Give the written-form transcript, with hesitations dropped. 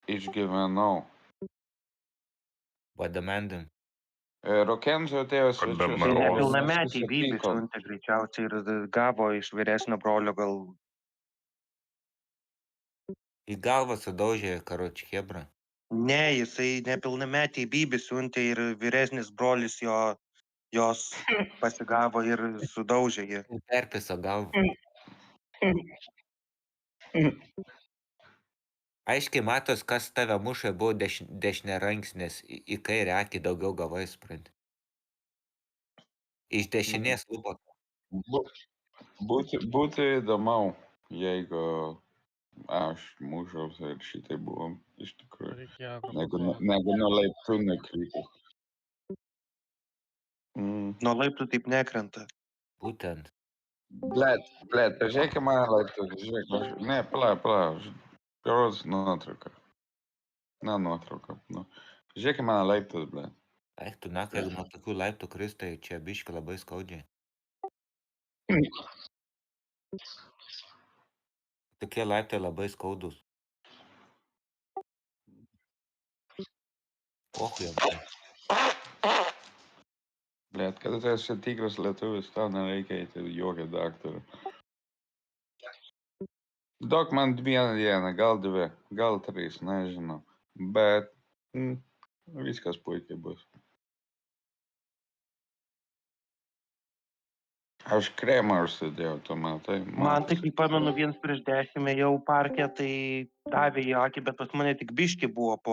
Išgyvenau. Vadamendam. Rokenzio tėvas Kada svečius. man- Tai Maronas. nepilnametį Bybį siuntė greičiausiai ir gavo iš vyresnio brolio gal. Į galvą sudaužė, karoči, chebra. Ne, jisai nepilnametį Bybį siuntė ir vyresnis brolis jos pasigavo ir sudaužė jį. Perpiso galvą. Aiškiai matos, kas tave mušė, buvo dešiniaranks, nes į kairę akį daugiau gavai, supranti. Iš dešinės lūpos. Būtų įdomiau, jeigu aš mušiausi ir šitai buvo iš tikrųjų. Reikėjo Negu nuo laiptų nekrypau. Nuo laiptų taip nekrenta. Būtent. Blet, pažiūrėkime mano laiptus. Žiūrėk, ne, pala. Geros nuotrauką. Na, nuotrauką. Nu. Žiūrėkime mano laiptus, blet. Eik tu nakai, jeigu nuo tokių laiptų kristai, čia biški labai skaudžiai. Tokie laiptai labai skaudus. Pohu jam. Blet, kada tu esi tikras lietuvis, tau nereikia eiti jokio daktarą. Duok man vieną dieną, gal 2, gal 3, nežinau. Bet viskas puikiai bus. Aš kremą užsidėjau tuo metu. Man tai, kai pamenu, 1 prieš 10 ėjau parke, tai davė į akį, bet pas mane tik biški buvo po